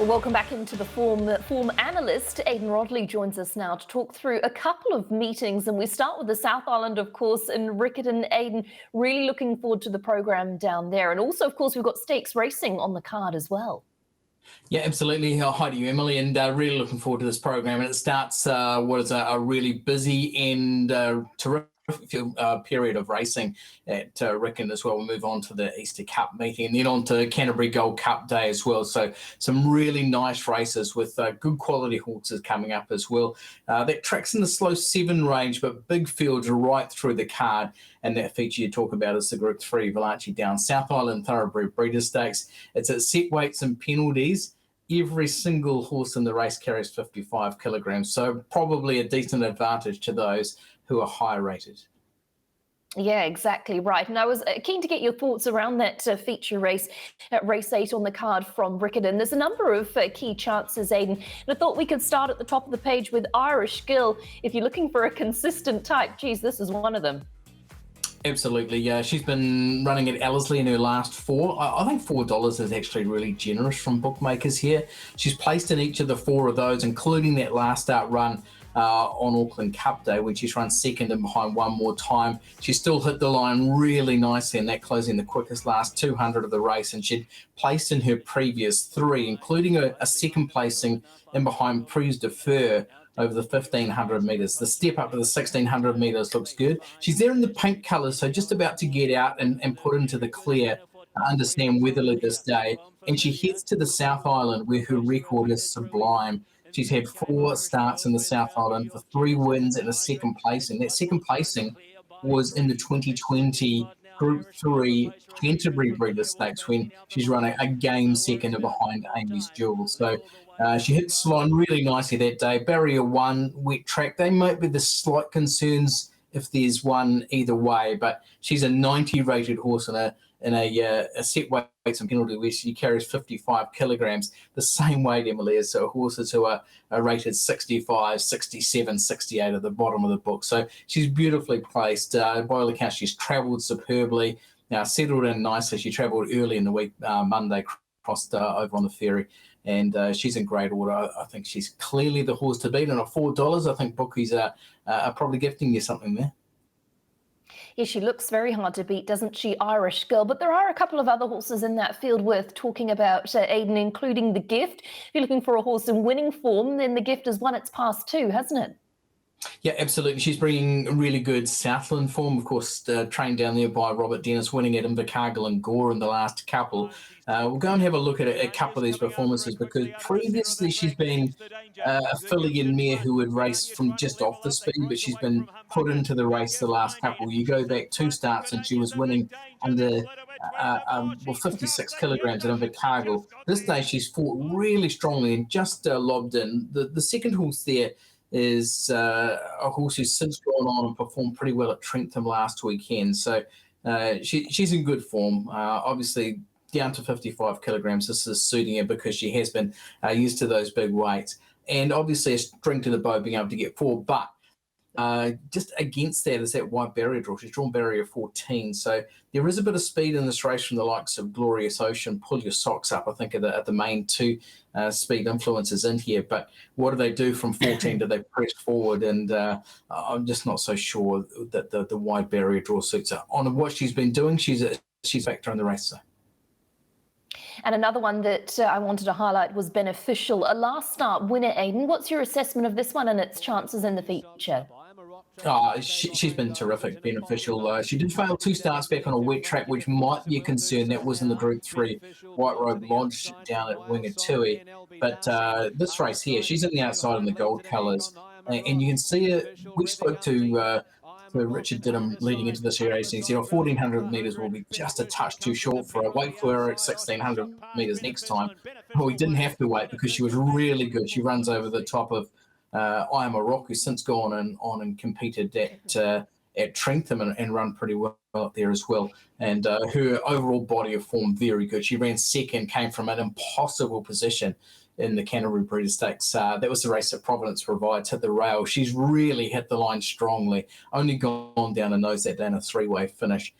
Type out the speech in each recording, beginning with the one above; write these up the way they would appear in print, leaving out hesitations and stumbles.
Welcome back into the form analyst. Aidan Rodley joins us now to talk through a couple of meetings, and we start with the South Island, of course, in Riccarton. Aidan, really looking forward to the program down there, and also, of course, we've got stakes racing on the card as well. Yeah, absolutely. Hi to you, Emily, and really looking forward to this program. And it starts what is a really busy and terrific period of racing at Riccarton as well. We'll move on to the Easter Cup meeting and then on to Canterbury Gold Cup Day as well. So some really nice races with good quality horses coming up as well. That track's in the slow 7 range, but big fields right through the card. And that feature you talk about is the Group 3 Valachi Down South Island Thoroughbred Breeder Stakes. It's at set weights and penalties. Every single horse in the race carries 55 kilograms, so probably a decent advantage to those who are high rated. Yeah, exactly right. And I was keen to get your thoughts around that feature race at race 8 on the card from Riccarton. There's a number of key chances, Aidan, and I thought we could start at the top of the page with Irish Girl. If you're looking for a consistent type, geez, this is one of them. Absolutely, yeah. She's been running at Ellerslie in her last 4. I think $4 is actually really generous from bookmakers here. She's placed in each of the 4 of those, including that last start run on Auckland Cup Day when she's run second and behind one more time. She still hit the line really nicely, and that closing the quickest last 200 of the race. And she'd placed in her previous 3, including a second placing in behind Prise de Feu over the 1,500 metres. The step up to the 1,600 metres looks good. She's there in the pink colours, so just about to get out and put into the clear under Sam Weatherly this day. And she heads to the South Island, where her record is sublime. She's had 4 starts in the South Island for 3 wins and a second placing. That second placing was in the 2020 Group 3 Canterbury Breeder Stakes when she's running a game second behind Amy's Jewel. So she hits the line really nicely that day. Barrier 1, wet track. They might be the slight concerns if there's one either way, but she's a 90 rated horse in a set weights and penalty where she carries 55 kilograms, the same weight, Emily, as horses who are rated 65, 67, 68 at the bottom of the book. So she's beautifully placed. By all accounts, she's travelled superbly. Now, settled in nicely. She travelled early in the week, Monday, crossed over on the ferry, and she's in great order. I think she's clearly the horse to beat. And at $4, I think bookies are probably gifting you something there. Yeah, she looks very hard to beat, doesn't she, Irish Girl? But there are a couple of other horses in that field worth talking about, Aidan, including the Gift. If you're looking for a horse in winning form, then the Gift has won its past 2, hasn't it? Yeah, absolutely. She's bringing really good Southland form, of course, trained down there by Robert Dennis, winning at Invercargill and Gore in the last couple. We'll go and have a look at a couple of these performances, because previously she's been a filly and mare who would race from just off the speed, but she's been put into the race the last couple. You go back 2 starts and she was winning under 56 kilograms at Invercargill. This day she's fought really strongly and just lobbed in. The second horse there is a horse who's since gone on and performed pretty well at Trentham last weekend. So she's in good form. Obviously, down to 55 kilograms, this is suiting her because she has been used to those big weights. And obviously a string to the bow being able to get 4. But just against that is that wide barrier draw. She's drawn barrier 14. So there is a bit of speed in this race from the likes of Glorious Ocean. Pull your socks up, I think, are the main 2 speed influences in here. But what do they do from 14? Do they press forward? And I'm just not so sure that the wide barrier draw suits her. On what she's been doing, she's a factor in the race. So. And another one that I wanted to highlight was Beneficial, a last start winner, Aidan. What's your assessment of this one and its chances in the feature? She's been terrific, Beneficial. She did fail 2 starts back on a wet track, which might be a concern. That was in the Group 3 White Robe Lodge down at Wingatui. But this race here, she's in the outside in the gold colours. And you can see her. We spoke to Richard Didham leading into this race, and he said 1,400 metres will be just a touch too short for her. Wait for her at 1,600 metres next time. Well, we didn't have to wait because she was really good. She runs over the top of I Am a Rock, who's since gone on and competed at Trentham and run pretty well up there as well. And her overall body of form, very good. She ran second, came from an impossible position in the Canterbury Breeder Stakes. That was the race that Providence Provides, hit the rail. She's really hit the line strongly, only gone down a nose that day in a 3-way finish.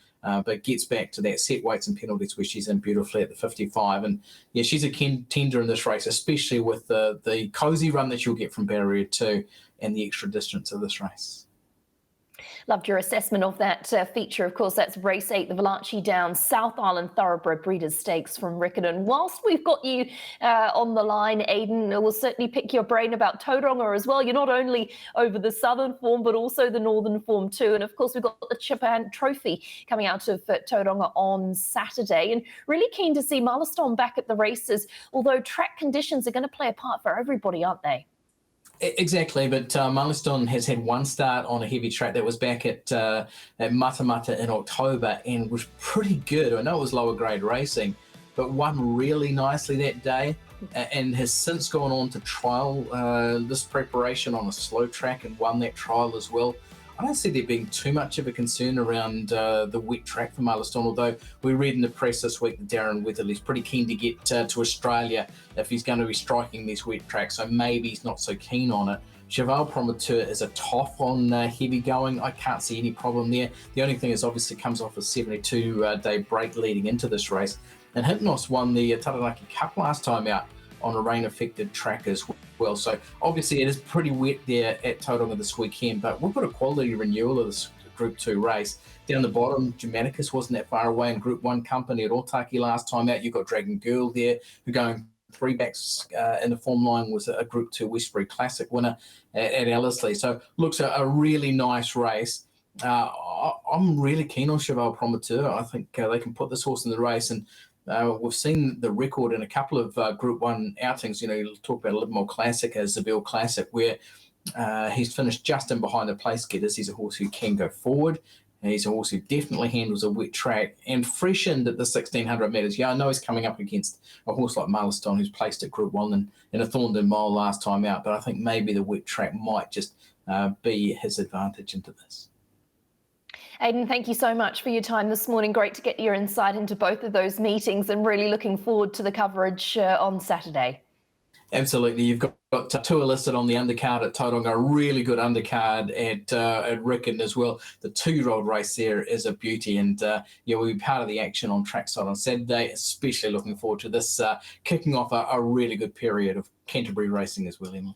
but gets back to that set weights and penalties where she's in beautifully at the 55. And yeah, she's a contender in this race, especially with the cosy run that you'll get from barrier 2 and the extra distance of this race. Loved your assessment of that feature. Of course, that's race 8, the Valachi Downs South Island Thoroughbred Breeders' Stakes from Riccarton. Whilst we've got you on the line, Aidan, we'll certainly pick your brain about Tauranga as well. You're not only over the southern form, but also the northern form too. And of course, we've got the Japan Trophy coming out of Tauranga on Saturday. And really keen to see Milestone back at the races, although track conditions are going to play a part for everybody, aren't they? Exactly, but Milestone has had one start on a heavy track that was back at Matamata in October and was pretty good. I know it was lower grade racing, but won really nicely that day and has since gone on to trial this preparation on a slow track and won that trial as well. I don't see there being too much of a concern around the wet track for Milestone, although we read in the press this week that Darren Weatherly's pretty keen to get to Australia if he's going to be striking these wet tracks, so maybe he's not so keen on it. Cheval Promoteur is a tough on heavy going. I can't see any problem there. The only thing is obviously comes off a 72-day break leading into this race. And Hypnos won the Taranaki Cup last time out on a rain-affected track as well. So obviously it is pretty wet there at Tauranga this weekend, but we've got a quality renewal of this Group 2 race. Down the bottom, Germanicus wasn't that far away in Group 1 company at Otaki last time out. You've got Dragon Girl there, who going 3 backs in the form line was a Group 2 Westbury Classic winner at Ellerslie. So looks a really nice race. I'm really keen on Cheval Promoteur. I think they can put this horse in the race, and we've seen the record in a couple of Group 1 outings. You know, you'll talk about a Livermore Classic, a Zabel Classic, where he's finished just in behind the place getters. He's a horse who can go forward. And he's a horse who definitely handles a wet track and freshened at the 1,600 metres. Yeah, I know he's coming up against a horse like Milestone, who's placed at Group 1 in a Thorndon Mile last time out, but I think maybe the wet track might just be his advantage into this. Aidan, thank you so much for your time this morning. Great to get your insight into both of those meetings and really looking forward to the coverage on Saturday. Absolutely. You've got two listed on the undercard at Tauranga, a really good undercard at Riccarton as well. The 2-year-old race there is a beauty, and we'll be part of the action on trackside on Saturday, especially looking forward to this kicking off a really good period of Canterbury racing as well, Emily.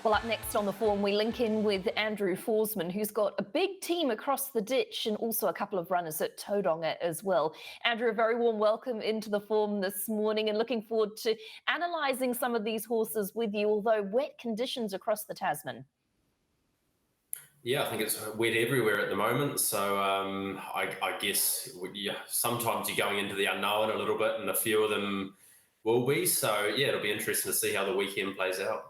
Well, up next on the form, we link in with Andrew Forsman, who's got a big team across the ditch and also a couple of runners at Tauranga as well. Andrew, a very warm welcome into the form this morning and looking forward to analysing some of these horses with you, although wet conditions across the Tasman. Yeah, I think it's wet everywhere at the moment. So I guess sometimes you're going into the unknown a little bit, and a few of them will be. So, yeah, it'll be interesting to see how the weekend plays out.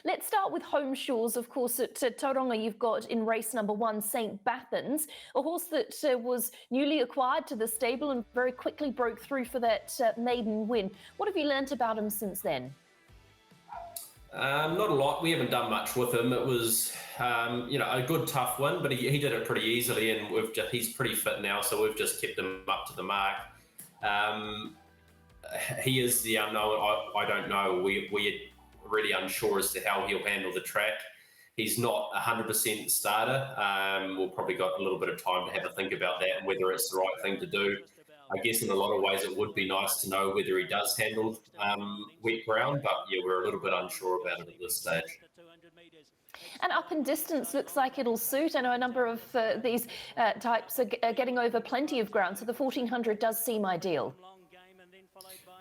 Let's start with home shores. Of course, at Tauranga, you've got in race number 1, St. Bathans, a horse that was newly acquired to the stable and very quickly broke through for that maiden win. What have you learnt about him since then? Not a lot. We haven't done much with him. It was, a good tough win, but he did it pretty easily, and he's pretty fit now, so we've just kept him up to the mark. He is the unknown. I don't know. We're really unsure as to how he'll handle the track. He's not 100% starter. We'll probably got a little bit of time to have a think about that and whether it's the right thing to do. I guess in a lot of ways it would be nice to know whether he does handle wet ground, but yeah, we're a little bit unsure about it at this stage. And up in distance looks like it'll suit. I know a number of these types are getting over plenty of ground, so the 1400 does seem ideal.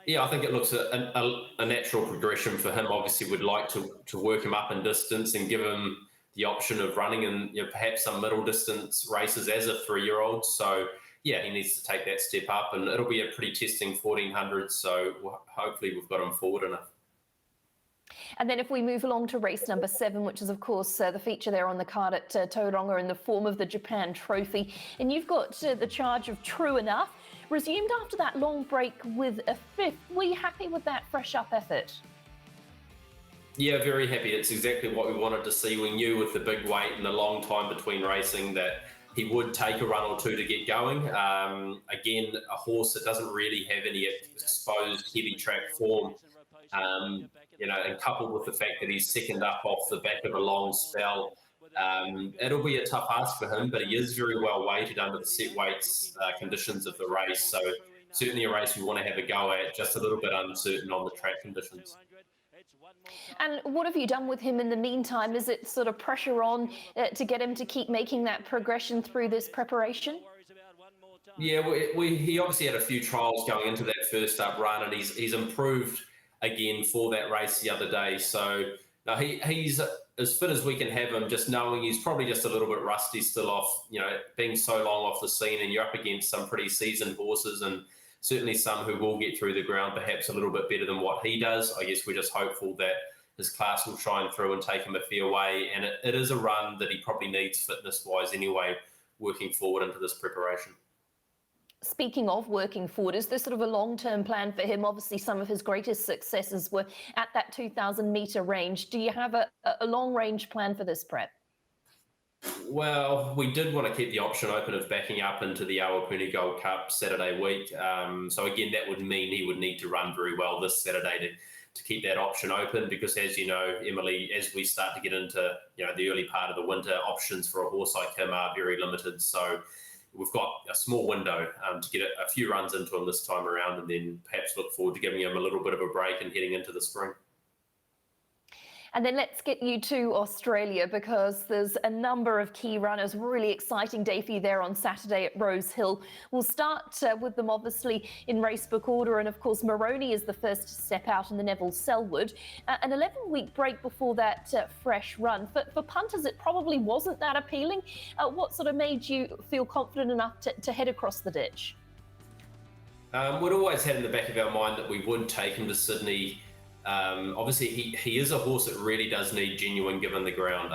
Yeah, I think it looks a natural progression for him. Obviously, we'd like to work him up in distance and give him the option of running in perhaps some middle distance races as a 3-year-old. So, yeah, he needs to take that step up, and it'll be a pretty testing 1400. So hopefully we've got him forward enough. And then if we move along to race number 7, which is, of course, the feature there on the card at Tauranga in the form of the Japan Trophy. And you've got the charge of True Enough, resumed after that long break with a 5th. Were you happy with that fresh up effort? Yeah, very happy. It's exactly what we wanted to see. We knew with the big weight and the long time between racing that he would take a run or two to get going. Again, a horse that doesn't really have any exposed heavy track form, and coupled with the fact that he's second up off the back of a long spell, it'll be a tough ask for him, but he is very well weighted under the set weights conditions of the race. So certainly a race we want to have a go at, just a little bit uncertain on the track conditions. And what have you done with him in the meantime? Is it sort of pressure on to get him to keep making that progression through this preparation? Yeah, he obviously had a few trials going into that first up run, and he's improved again for that race the other day. So no, he's as fit as we can have him, just knowing he's probably just a little bit rusty still off, being so long off the scene, and you're up against some pretty seasoned horses, and certainly some who will get through the ground perhaps a little bit better than what he does. I guess we're just hopeful that his class will shine through and take him a fair way. And it is a run that he probably needs fitness-wise anyway, working forward into this preparation. Speaking of working forward, is there sort of a long-term plan for him? Obviously, some of his greatest successes were at that 2,000-metre range. Do you have a long-range plan for this prep? Well, we did want to keep the option open of backing up into the Awapuni Gold Cup Saturday week. So again, that would mean he would need to run very well this Saturday to keep that option open, because as you know, Emily, as we start to get into the early part of the winter, options for a horse like him are very limited. So we've got a small window to get a few runs into him this time around, and then perhaps look forward to giving him a little bit of a break and heading into the spring. And then let's get you to Australia, because there's a number of key runners. Really exciting day for you there on Saturday at Rose Hill. We'll start with them obviously in racebook order, and of course Moroni is the first to step out in the Neville Selwood. An 11-week break before that fresh run. For punters, it probably wasn't that appealing. What sort of made you feel confident enough to head across the ditch? We'd always had in the back of our mind that we would take him to Sydney. Obviously, he is a horse that really does need genuine given the ground.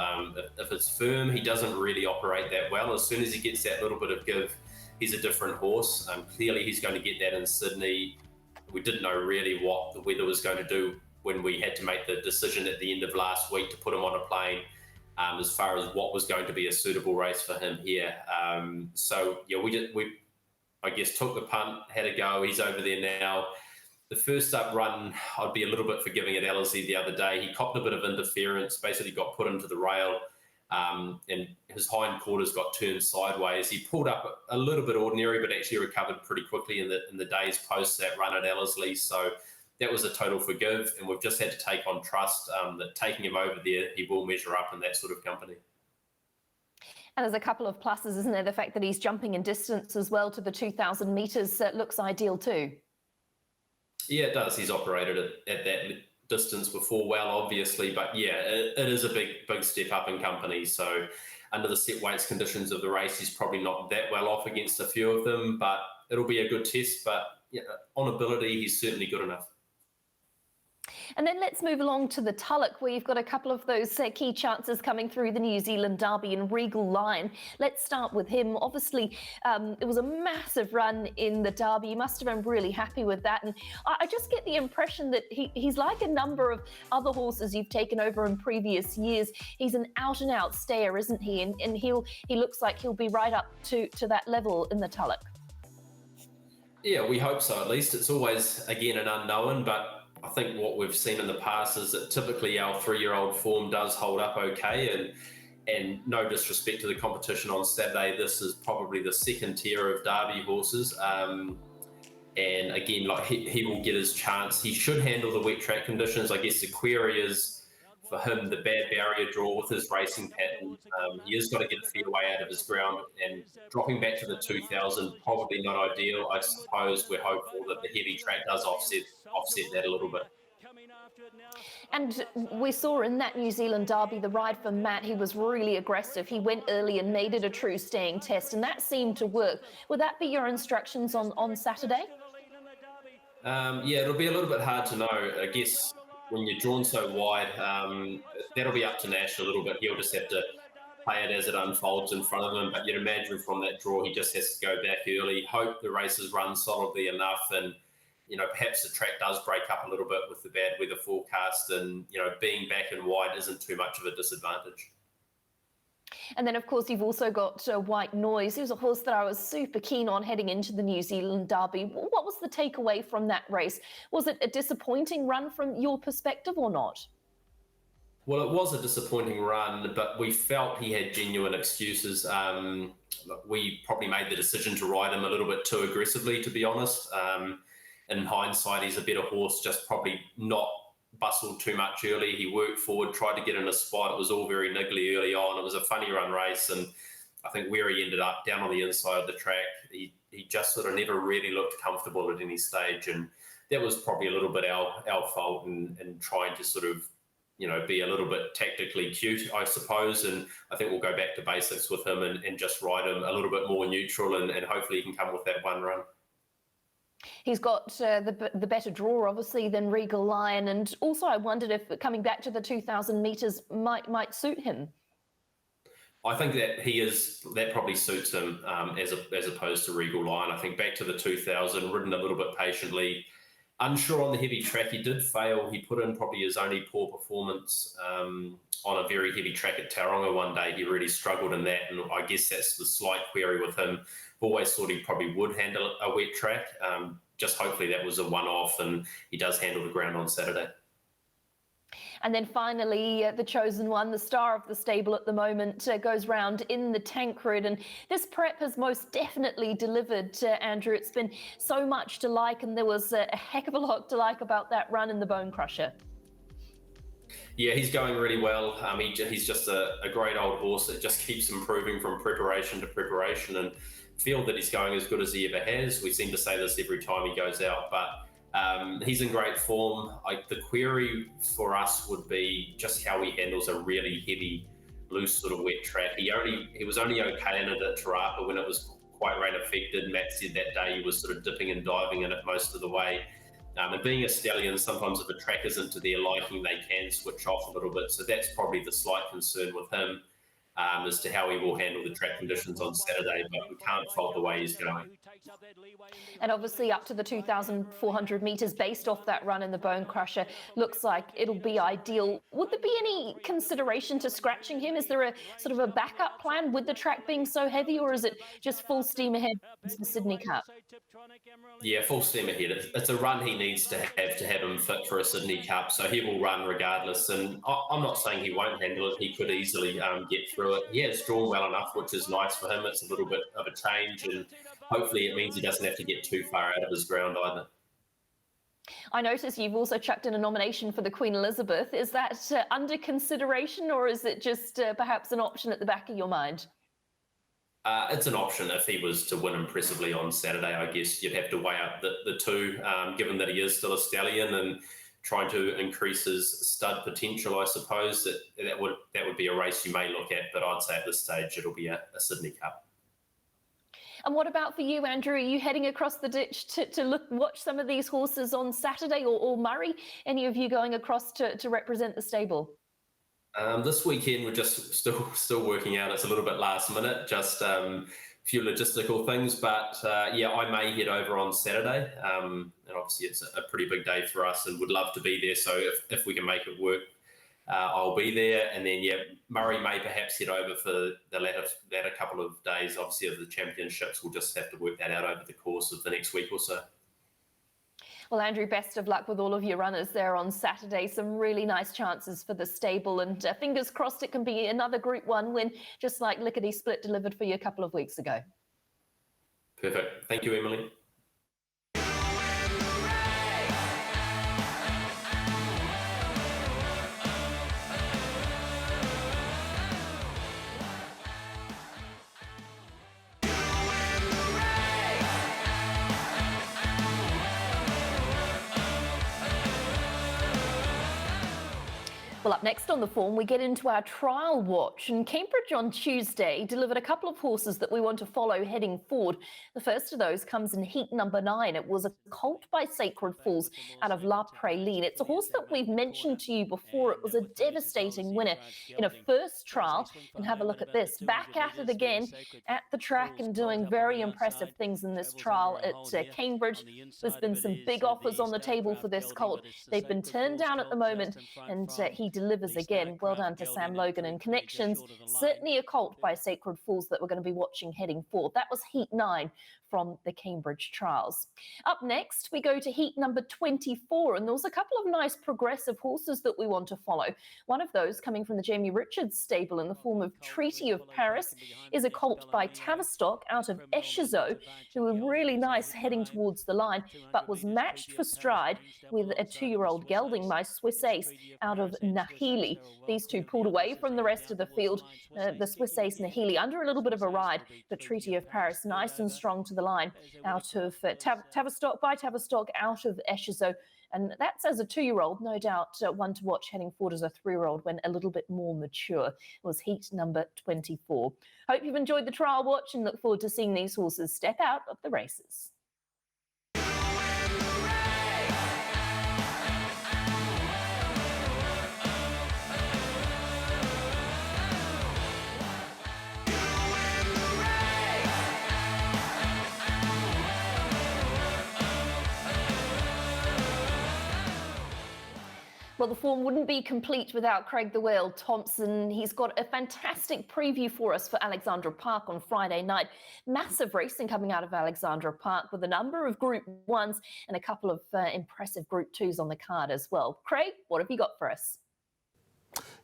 If it's firm, he doesn't really operate that well. As soon as he gets that little bit of give, he's a different horse. Clearly, he's going to get that in Sydney. We didn't know really what the weather was going to do when we had to make the decision at the end of last week to put him on a plane, as far as what was going to be a suitable race for him here. So, yeah, we I guess took the punt, had a go. He's over there now. The first up run, I'd be a little bit forgiving at Ellerslie the other day. He copped a bit of interference, basically got put into the rail, and his hind quarters got turned sideways. He pulled up a little bit ordinary, but actually recovered pretty quickly in the days post that run at Ellerslie. So that was a total forgive, and we've just had to take on trust that taking him over there, he will measure up in that sort of company. And there's a couple of pluses, isn't there? The fact that he's jumping in distance as well to the 2,000 metres looks ideal too. Yeah, it does. He's operated at that distance before well, obviously, but yeah, it is a big step up in company. So under the set weights conditions of the race, he's probably not that well off against a few of them, but it'll be a good test. But yeah, on ability, he's certainly good enough. And then let's move along to the Tulloch, where you've got a couple of those key chances coming through the New Zealand Derby and Regal Lion. Let's start with him. Obviously, it was a massive run in the Derby. You must have been really happy with that. And I just get the impression that he's like a number of other horses you've taken over in previous years. He's an out-and-out stayer, isn't he? And he looks like he'll be right up to that level in the Tulloch. Yeah, we hope so, at least. It's always, again, an unknown, but I think what we've seen in the past is that typically our 3-year-old form does hold up okay, and no disrespect to the competition on Saturday, this is probably the second tier of Derby horses. And again, like he will get his chance. He should handle the wet track conditions. I guess the query is for him the bad barrier draw with his racing pattern. He has got to get a fair way out of his ground, and dropping back to the 2,000 probably not ideal. I suppose we're hopeful that the heavy track does offset that a little bit. And we saw in that New Zealand Derby, the ride for Matt, he was really aggressive. He went early and made it a true staying test, and that seemed to work. Would that be your instructions on Saturday? Yeah, it'll be a little bit hard to know. I guess when you're drawn so wide, that'll be up to Nash a little bit. He'll just have to play it as it unfolds in front of him. But you'd imagine from that draw, he just has to go back early, hope the races run solidly enough, and perhaps the track does break up a little bit with the bad weather forecast, and being back in white isn't too much of a disadvantage. And then, of course, you've also got White Noise. He was a horse that I was super keen on heading into the New Zealand Derby. What was the takeaway from that race? Was it a disappointing run from your perspective or not? Well, it was a disappointing run, but we felt he had genuine excuses. We probably made the decision to ride him a little bit too aggressively, to be honest. In hindsight, he's a better horse, just probably not bustled too much early. He worked forward, tried to get in a spot. It was all very niggly early on. It was a funny run race, and I think where he ended up, down on the inside of the track, he just sort of never really looked comfortable at any stage, and that was probably a little bit our fault in trying to sort of be a little bit tactically cute, I suppose. And I think we'll go back to basics with him and just ride him a little bit more neutral, and hopefully he can come with that one run. He's got the better draw, obviously, than Regal Lion. And also I wondered if coming back to the 2,000 metres might suit him. I think that probably suits him as opposed to Regal Lion. I think back to the 2,000, ridden a little bit patiently. Unsure on the heavy track. He did fail. He put in probably his only poor performance on a very heavy track at Tauranga one day. He really struggled in that, and I guess that's the slight query with him. I've always thought he probably would handle a wet track. Just hopefully that was a one-off, and he does handle the ground on Saturday. And then finally, the chosen one, the star of the stable at the moment, goes round in the Tancred. And this prep has most definitely delivered, Andrew. It's been so much to like, and there was a heck of a lot to like about that run in the Bone Crusher. Yeah, he's going really well. He's just a great old horse that just keeps improving from preparation to preparation, and feel that he's going as good as he ever has. We seem to say this every time he goes out, but he's in great form. The query for us would be just how he handles a really heavy, loose sort of wet track. He was only okay in it at Tauranga when it was quite rain affected. Matt said that day he was sort of dipping and diving in it most of the way. And being a stallion, sometimes if a track isn't to their liking, they can switch off a little bit. So that's probably the slight concern with him as to how he will handle the track conditions on Saturday, but we can't fault the way he's going. And obviously up to the 2,400 metres based off that run in the Bone Crusher, looks like it'll be ideal. Would there be any consideration to scratching him? Is there a sort of a backup plan with the track being so heavy, or is it just full steam ahead to the Sydney Cup? Yeah, full steam ahead. It's a run he needs to have him fit for a Sydney Cup, so he will run regardless. And I'm not saying he won't handle it. He could easily get through it. He has drawn well enough, which is nice for him. It's a little bit of a change, and hopefully it means he doesn't have to get too far out of his ground either. I notice you've also chucked in a nomination for the Queen Elizabeth. Is that under consideration, or is it just perhaps an option at the back of your mind? It's an option if he was to win impressively on Saturday. I guess you'd have to weigh up the two, given that he is still a stallion and trying to increase his stud potential. I suppose that would be a race you may look at, but I'd say at this stage it'll be a Sydney Cup. And what about for you, Andrew? Are you heading across the ditch to watch some of these horses on Saturday, or Murray? Any of you going across to represent the stable? This weekend we're just still working out. It's a little bit last minute, just a few logistical things. But yeah, I may head over on Saturday, and obviously it's a pretty big day for us, and would love to be there. So if we can make it work, I'll be there. And then yeah, Murray may perhaps head over for the latter couple of days. Obviously of the championships, we'll just have to work that out over the course of the next week or so. Well, Andrew, best of luck with all of your runners there on Saturday. Some really nice chances for the stable, and fingers crossed it can be another Group 1 win, just like Lickety Split delivered for you a couple of weeks ago. Perfect. Thank you, Emily. Well, up next on the form, we get into our trial watch, and Cambridge on Tuesday delivered a couple of horses that we want to follow heading forward. The first of those comes in heat number 9. It was a colt by Sacred Falls out of La Praline. It's a horse that we've mentioned to you before. It was a devastating winner in a first trial. And have a look at this. Back at it again at the track and doing very impressive things in this trial at Cambridge. There's been some big offers on the table for this colt. They've been turned down at the moment, and he delivers again. Well done to Sam Logan and Connections. Certainly a colt by Sacred Falls that we're going to be watching heading forward. That was heat 9 from the Cambridge trials. Up next, we go to heat number 24, and there was a couple of nice progressive horses that we want to follow. One of those, coming from the Jamie Richards stable in the form of Treaty of Paris, is a colt by Tavistock out of Eshezo, who were really nice heading towards the line, but was matched for stride with a 2-year-old gelding by Swiss Ace out of Nahili. These two pulled away from the rest of the field. The Swiss Ace Nahili under a little bit of a ride, but Treaty of Paris nice and strong to the line out of Tavistock by Tavistock out of Eshezo. And that's as a 2-year-old, no doubt one to watch heading forward as a 3-year-old when a little bit more mature. It was heat number 24. Hope you've enjoyed the trial watch and look forward to seeing these horses step out of the races. Well, the form wouldn't be complete without Craig the Whale Thompson. He's got a fantastic preview for us for Alexandra Park on Friday night. Massive racing coming out of Alexandra Park with a number of Group 1s and a couple of impressive Group 2s on the card as well. Craig, what have you got for us?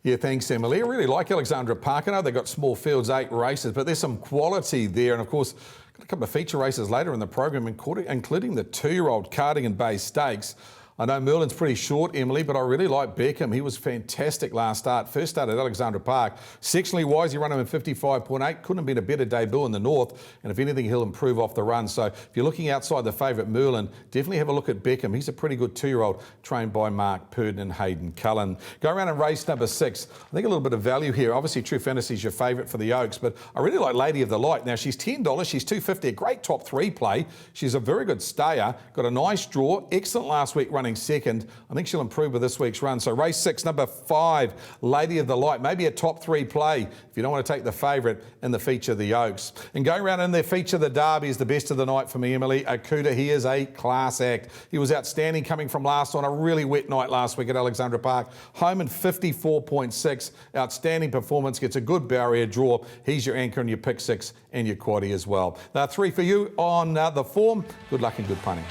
Yeah, thanks, Emily. I really like Alexandra Park. I know they've got small fields, 8 races, but there's some quality there. And of course, got a couple of feature races later in the program, including the 2-year-old Cardigan Bay Stakes. I know Merlin's pretty short, Emily, but I really like Beckham. He was fantastic last start. First start at Alexandra Park. Sectionally wise, he ran him in 55.8. Couldn't have been a better debut in the north. And if anything, he'll improve off the run. So if you're looking outside the favourite Merlin, definitely have a look at Beckham. He's a pretty good 2-year-old trained by Mark Purdon and Hayden Cullen. Go around and race number 6. I think a little bit of value here. Obviously, True Fantasy is your favourite for the Oaks, but I really like Lady of the Light. Now, she's $10. She's $2.50. A great top 3 play. She's a very good stayer. Got a nice draw. Excellent last week running second. I think she'll improve with this week's run. So race 6, number 5, Lady of the Light. Maybe a top 3 play if you don't want to take the favourite in the feature, the Oaks. And going around in their feature, the Derby is the best of the night for me, Emily. Akuta, he is a class act. He was outstanding coming from last on a really wet night last week at Alexandra Park. Home in 54.6. Outstanding performance. Gets a good barrier draw. He's your anchor and your pick 6 and your quaddie as well. 3 for you on the form. Good luck and good punting.